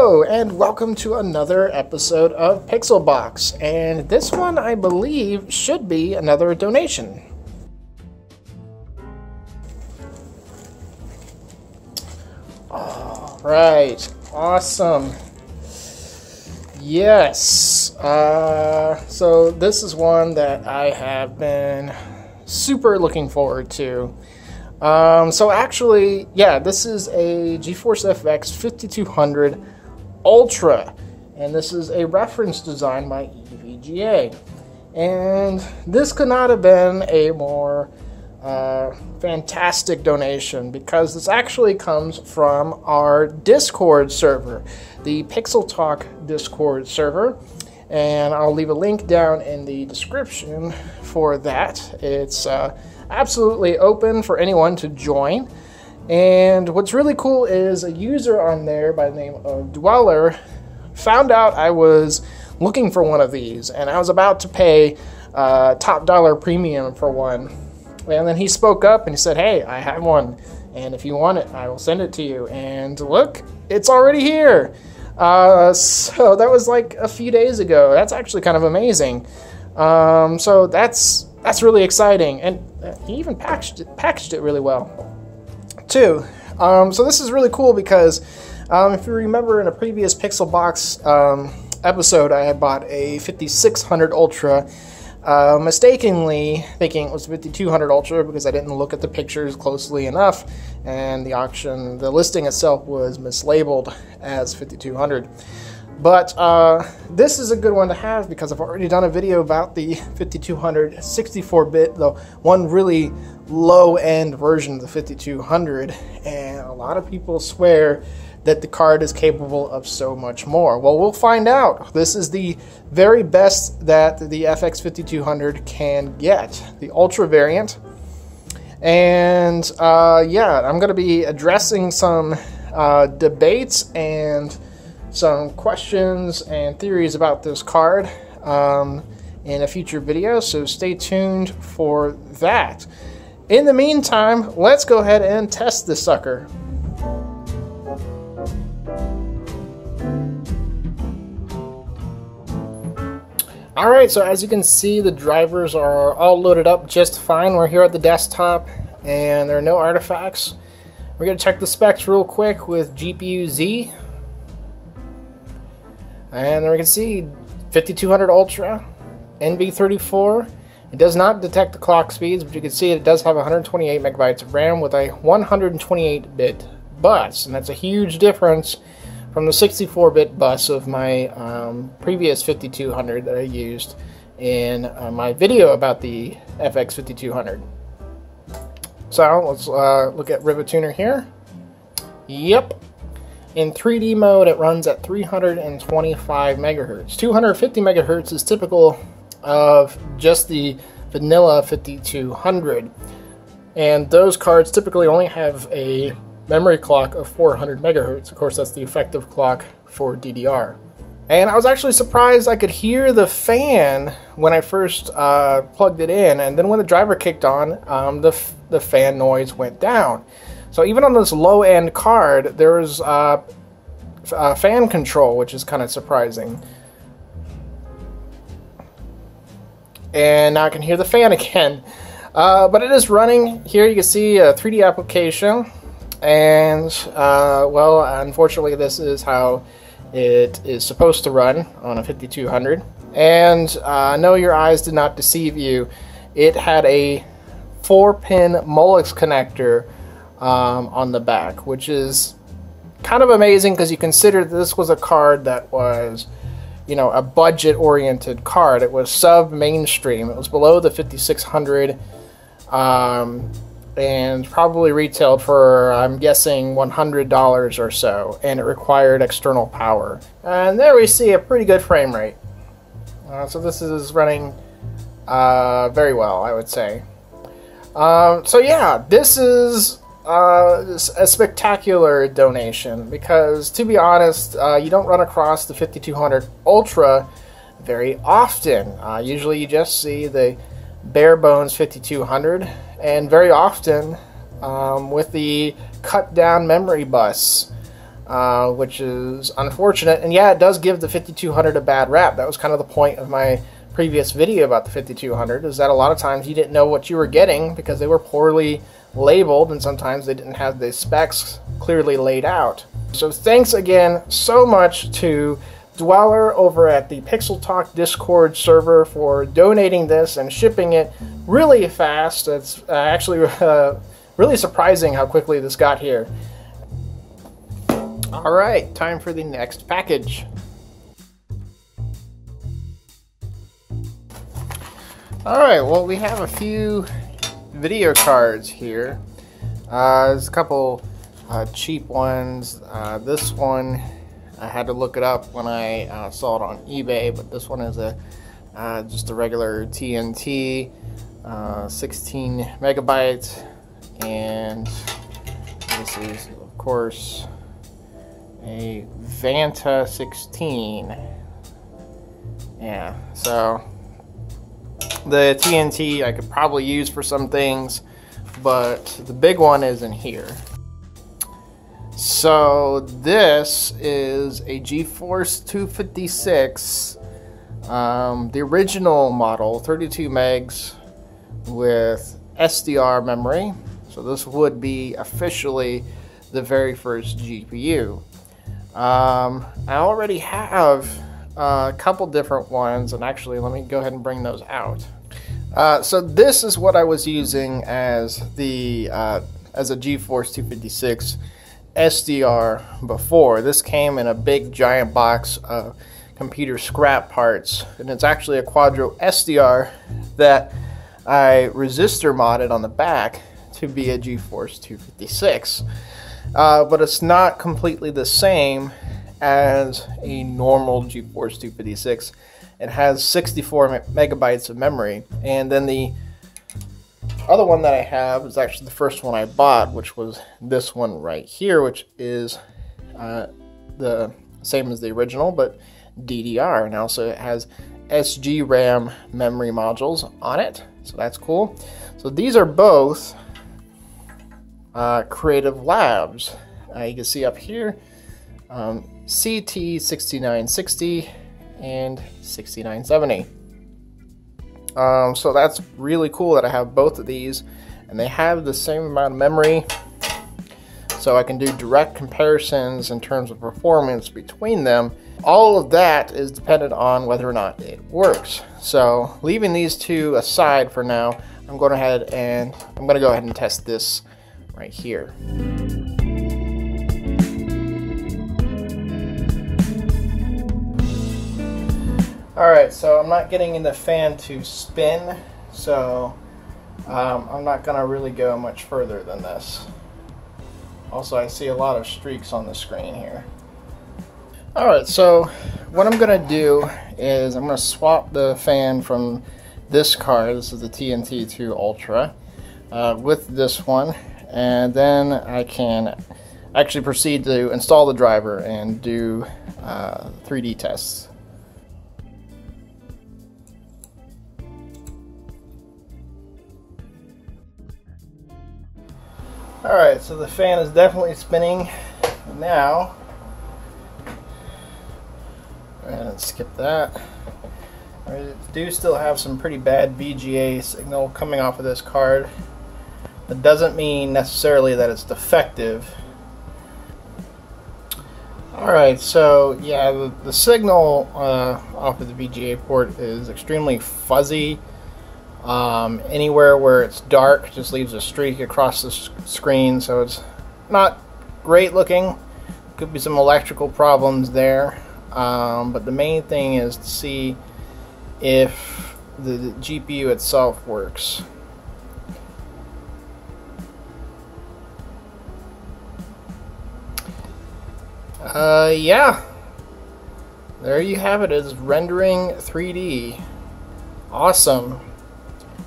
Hello and welcome to another episode of Pixelbox, and this one I believe should be another donation. Alright, awesome. Yes, so this is one that I have been super looking forward to. So actually, yeah, this is a GeForce FX 5200 Ultra, and this is a reference design by EVGA. And this could not have been a more fantastic donation, because this actually comes from our Discord server, the Pixel Talk Discord server, and I'll leave a link down in the description for that. It's absolutely open for anyone to join. And what's really cool is a user on there by the name of Dweller found out I was looking for one of these, and I was about to pay top dollar premium for one. And then he spoke up and he said, "Hey, I have one, and if you want it, I will send it to you." And look, it's already here. So that was like a few days ago. That's actually kind of amazing. So that's really exciting, and he even packaged it really well too. So this is really cool because if you remember in a previous Pixelbox episode, I had bought a 5600 Ultra, mistakenly thinking it was 5200 Ultra because I didn't look at the pictures closely enough, and the listing itself was mislabeled as 5200. But this is a good one to have because I've already done a video about the 5200 64-bit, the one really low-end version of the 5200, and a lot of people swear that the card is capable of so much more. Well, we'll find out. This is the very best that the FX 5200 can get, the Ultra variant. And yeah, I'm going to be addressing some debates and some questions and theories about this card in a future video, so stay tuned for that. In the meantime, let's go ahead and test this sucker. Alright, so as you can see, the drivers are all loaded up just fine. We're here at the desktop and there are no artifacts. We're going to check the specs real quick with GPU-Z. And there we can see 5200 Ultra, NV34. It does not detect the clock speeds, but you can see it does have 128 megabytes of RAM with a 128-bit bus, and that's a huge difference from the 64-bit bus of my previous 5200 that I used in my video about the FX 5200. So let's look at RivetTuner here. Yep. In 3D mode, it runs at 325 megahertz. 250 megahertz is typical of just the vanilla 5200. And those cards typically only have a memory clock of 400 megahertz. Of course, that's the effective clock for DDR. And I was actually surprised I could hear the fan when I first plugged it in. And then when the driver kicked on, the fan noise went down. So even on this low-end card, there's fan control, which is kind of surprising. And now I can hear the fan again. But it is running. Here you can see a 3D application. And, well, unfortunately, this is how it is supposed to run on a 5200. And no, your eyes did not deceive you. It had a 4-pin Molex connector on the back, which is kind of amazing because you consider this was a card that was, you know, a budget-oriented card. It was sub-mainstream. It was below the 5600, and probably retailed for, I'm guessing, $100 or so, and it required external power. And there we see a pretty good frame rate. So this is running very well, I would say. So yeah, this is a spectacular donation because, to be honest, you don't run across the 5200 Ultra very often. Usually you just see the bare bones 5200, and very often with the cut down memory bus. which is unfortunate. And yeah, it does give the 5200 a bad rap. That was kind of the point of my previous video about the 5200, is that a lot of times you didn't know what you were getting because they were poorly labeled, and sometimes they didn't have the specs clearly laid out. So thanks again so much to Dweller over at the Pixel Talk Discord server for donating this and shipping it really fast. It's actually really surprising how quickly this got here. All right, time for the next package. All right, well, we have a few video cards here. There's a couple cheap ones. This one, I had to look it up when I saw it on eBay, but this one is just a regular TNT, 16 megabytes, and this is, of course, a Vanta 16. Yeah, so the TNT I could probably use for some things, but the big one is in here. So this is a GeForce 256, the original model, 32 megs with SDR memory. So this would be officially the very first GPU. I already have a couple different ones, and actually let me go ahead and bring those out. So this is what I was using as the as a GeForce 256 SDR before. This came in a big giant box of computer scrap parts, and it's actually a Quadro SDR that I resistor modded on the back to be a GeForce 256. But it's not completely the same as a normal GeForce 256. It has 64 megabytes of memory, and then the other one that I have is actually the first one I bought, which was this one right here, which is the same as the original, but DDR, and also it has SGRAM memory modules on it, so that's cool. So these are both Creative Labs. You can see up here CT6960 and 6970. So that's really cool that I have both of these, and they have the same amount of memory, so I can do direct comparisons in terms of performance between them. All of that is dependent on whether or not it works. So leaving these two aside for now, I'm going to go ahead and test this right here. Alright, so I'm not getting the fan to spin, so I'm not going to really go much further than this. Also, I see a lot of streaks on the screen here. Alright, so what I'm going to do is I'm going to swap the fan from this card, this is the TNT2 Ultra, with this one, and then I can actually proceed to install the driver and do 3D tests. Alright, so the fan is definitely spinning now. Go ahead and skip that. I do still have some pretty bad VGA signal coming off of this card. That doesn't mean necessarily that it's defective. Alright, so yeah, the signal off of the VGA port is extremely fuzzy. Anywhere where it's dark just leaves a streak across the screen, so it's not great looking. Could be some electrical problems there, but the main thing is to see if the GPU itself works. Yeah, there you have it. It's rendering 3D. Awesome.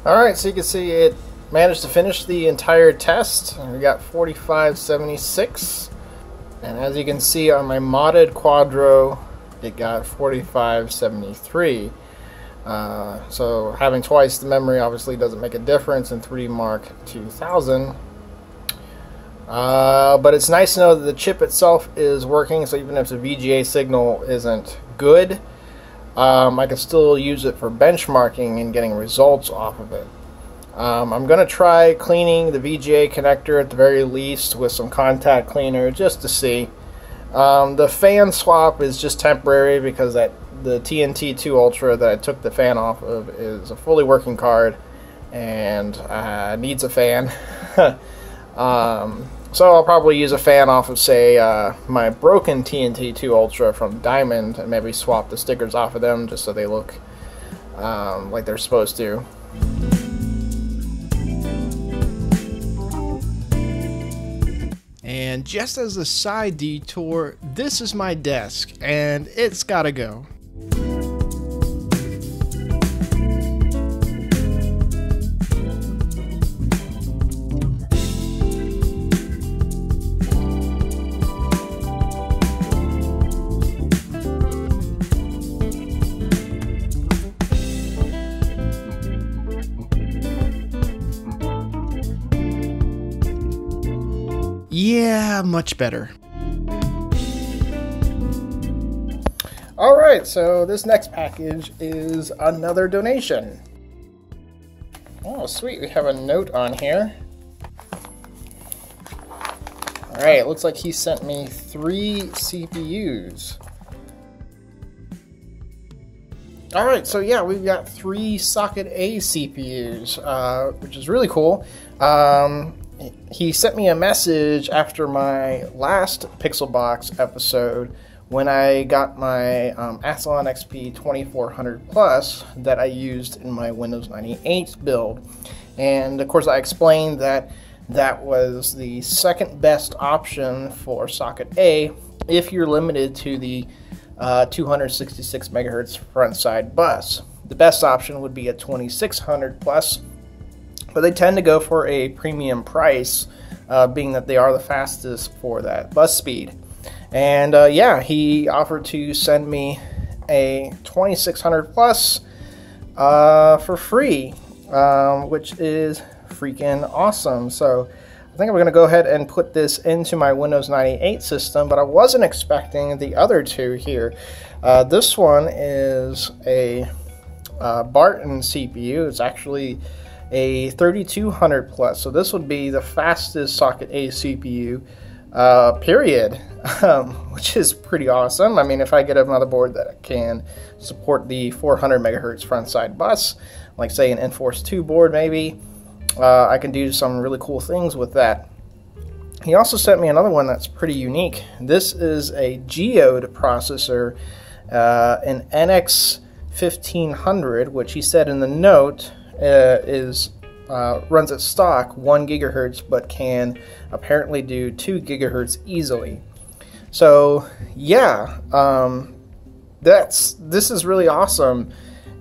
Alright, so you can see it managed to finish the entire test. We got 4576. And as you can see on my modded Quadro, it got 4573. So having twice the memory obviously doesn't make a difference in 3D Mark 2000. But it's nice to know that the chip itself is working, so even if the VGA signal isn't good, I can still use it for benchmarking and getting results off of it. I'm going to try cleaning the VGA connector at the very least with some contact cleaner just to see. The fan swap is just temporary because the TNT2 Ultra that I took the fan off of is a fully working card and needs a fan. So I'll probably use a fan off of, say, my broken TNT2 Ultra from Diamond and maybe swap the stickers off of them just so they look like they're supposed to. And just as a side detour, this is my desk, and it's gotta go. Yeah, much better. Alright, so this next package is another donation. Oh, sweet, we have a note on here. Alright, it looks like he sent me 3 CPUs. Alright, so yeah, we've got 3 Socket A CPUs, which is really cool. He sent me a message after my last Pixelbox episode when I got my Athlon XP 2400 Plus that I used in my Windows 98 build. And of course I explained that that was the second best option for Socket A if you're limited to the 266 megahertz front side bus. The best option would be a 2600 Plus, but they tend to go for a premium price, being that they are the fastest for that bus speed. And yeah, he offered to send me a 2600 Plus for free, which is freaking awesome. So I think I'm going to go ahead and put this into my Windows 98 system, but I wasn't expecting the other two here. This one is a Barton CPU. It's actually a 3200 Plus, so this would be the fastest Socket A CPU, period, which is pretty awesome. I mean, if I get a motherboard that can support the 400 megahertz front side bus, like say an Enforce 2 board maybe, I can do some really cool things with that. He also sent me another one that's pretty unique. This is a Geode processor, an NX 1500, which he said in the note runs at stock 1 gigahertz, but can apparently do 2 gigahertz easily. So yeah, this is really awesome,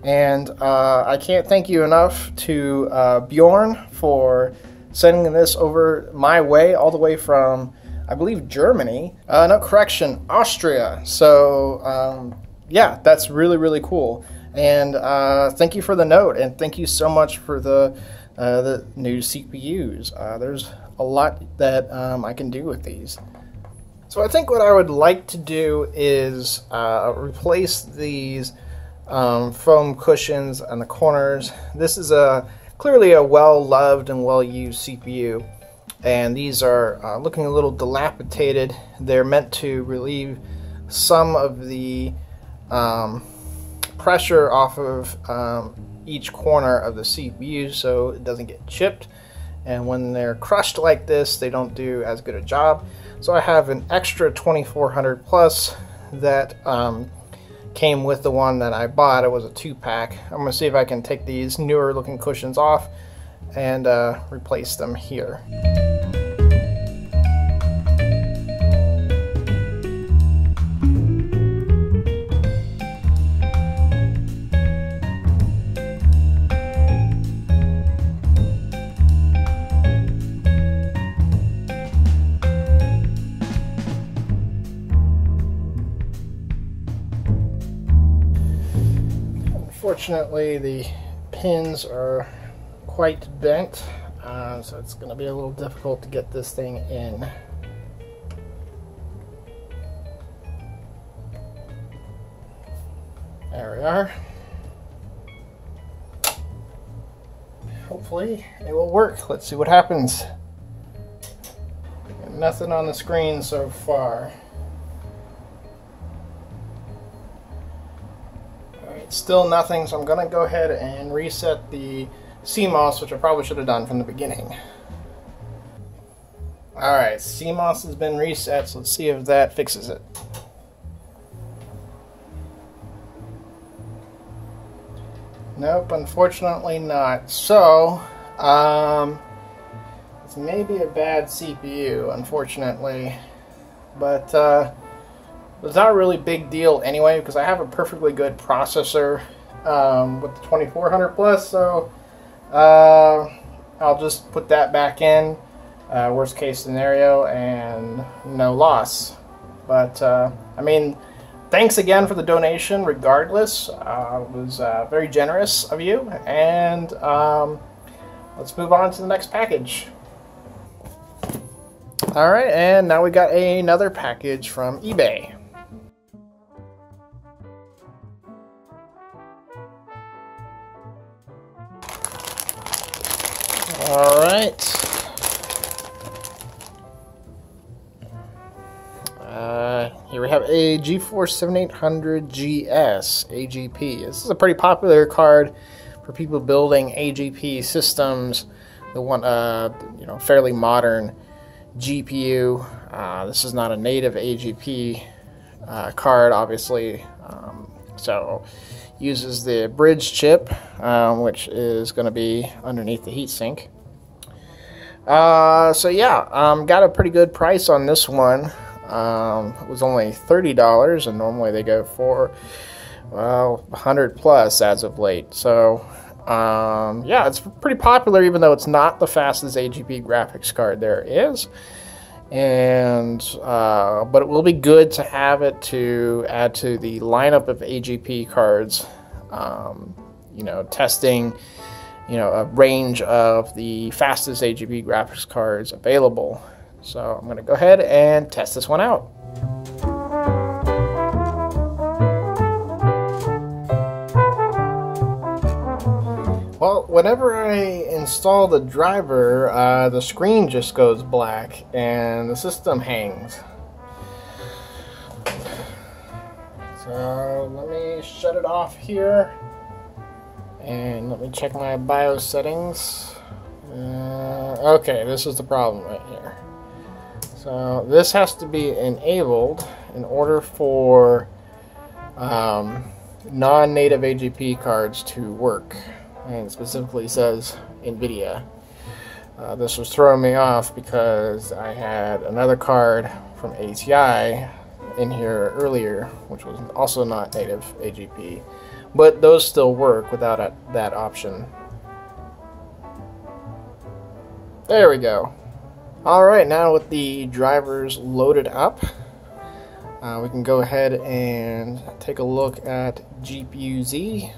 and I can't thank you enough to Bjorn for sending this over my way, all the way from, I believe, Germany. No, correction, Austria. So yeah, that's really, really cool. And thank you for the note, and thank you so much for the new CPUs. There's a lot that I can do with these. So I think what I would like to do is replace these foam cushions on the corners. This is clearly a well-loved and well-used CPU, and these are looking a little dilapidated. They're meant to relieve some of the pressure off of each corner of the CPU so it doesn't get chipped, and when they're crushed like this they don't do as good a job. So I have an extra 2400 Plus that came with the one that I bought. It was a 2-pack. I'm going to see if I can take these newer looking cushions off and replace them here. Unfortunately, the pins are quite bent. So it's going to be a little difficult to get this thing in. There we are. Hopefully it will work. Let's see what happens. Nothing on the screen so far. Alright, still nothing, so I'm going to go ahead and reset the CMOS, which I probably should have done from the beginning. Alright, CMOS has been reset, so let's see if that fixes it. Nope, unfortunately not. So, this may be a bad CPU, unfortunately, but it's not a really big deal anyway, because I have a perfectly good processor with the 2400 plus, so I'll just put that back in, worst case scenario, and no loss. But, I mean, thanks again for the donation, regardless. It was very generous of you, and let's move on to the next package. Alright, and now we got another package from eBay. Alright. Here we have a GeForce 7800 GS AGP. This is a pretty popular card for people building AGP systems. The one, fairly modern GPU. This is not a native AGP card, obviously. So uses the bridge chip, which is going to be underneath the heatsink. So yeah, got a pretty good price on this one. It was only $30, and normally they go for, well, 100 plus as of late. So yeah, it's pretty popular, even though it's not the fastest AGP graphics card there is. And but it will be good to have it to add to the lineup of AGP cards. Testing, a range of the fastest AGP graphics cards available. So I'm going to go ahead and test this one out. Well, whenever I install the driver, the screen just goes black and the system hangs. So let me shut it off here and let me check my BIOS settings. Okay, this is the problem right here. So this has to be enabled in order for non-native AGP cards to work. And it specifically says NVIDIA. This was throwing me off because I had another card from ATI in here earlier, which was also not native AGP. But those still work without that option. There we go. Alright, now with the drivers loaded up, we can go ahead and take a look at GPU-Z.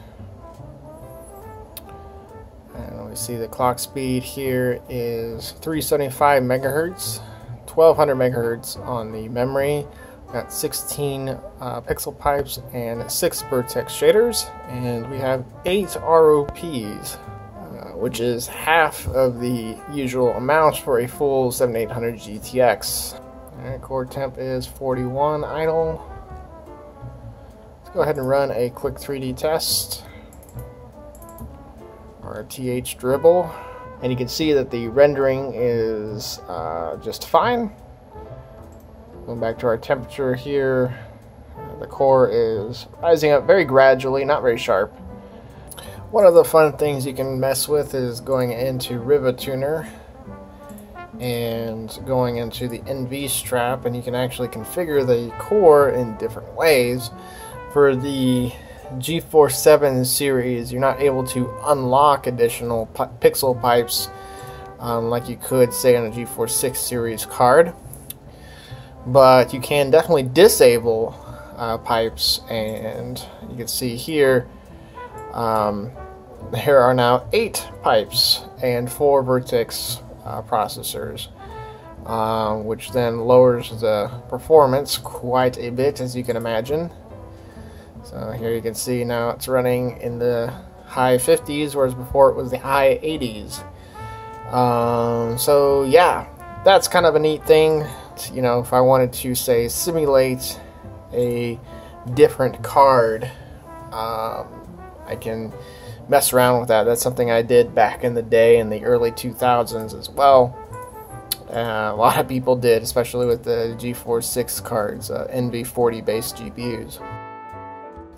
And we see the clock speed here is 375 megahertz, 1200 megahertz on the memory. Got 16 pixel pipes and 6 vertex shaders, and we have 8 ROPs. Which is half of the usual amount for a full 7800 GTX. Alright, core temp is 41 idle. Let's go ahead and run a quick 3D test. RTH dribble. And you can see that the rendering is just fine. Going back to our temperature here, the core is rising up very gradually, not very sharp. One of the fun things you can mess with is going into RivaTuner and going into the NV strap, and you can actually configure the core in different ways. For the GeForce 7 series, you're not able to unlock additional pixel pipes like you could, say, on a GeForce 6 series card, but you can definitely disable pipes, and you can see here there are now 8 pipes and 4 Vertex processors, which then lowers the performance quite a bit, as you can imagine. So here you can see now it's running in the high 50s, whereas before it was the high 80s. So yeah, that's kind of a neat thing. You know, if I wanted to, say, simulate a different card, I can mess around with that. That's something I did back in the day in the early 2000s as well. A lot of people did, especially with the GeForce 6 cards, NV40 based GPUs.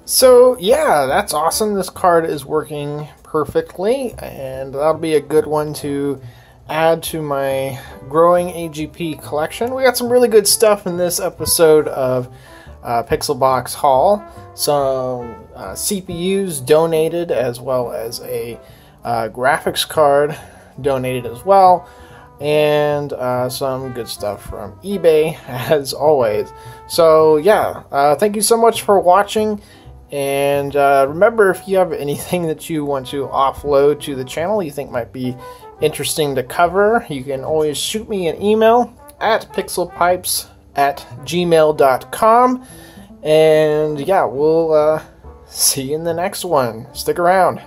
So yeah, that's awesome. This card is working perfectly, and that'll be a good one to add to my growing AGP collection. We got some really good stuff in this episode of Pixelbox Haul. Some CPUs donated, as well as a graphics card donated as well, and some good stuff from eBay, as always. So yeah, thank you so much for watching. And remember, if you have anything that you want to offload to the channel you think might be interesting to cover, you can always shoot me an email at pixelpipes@gmail.com. And yeah, we'll see you in the next one. Stick around.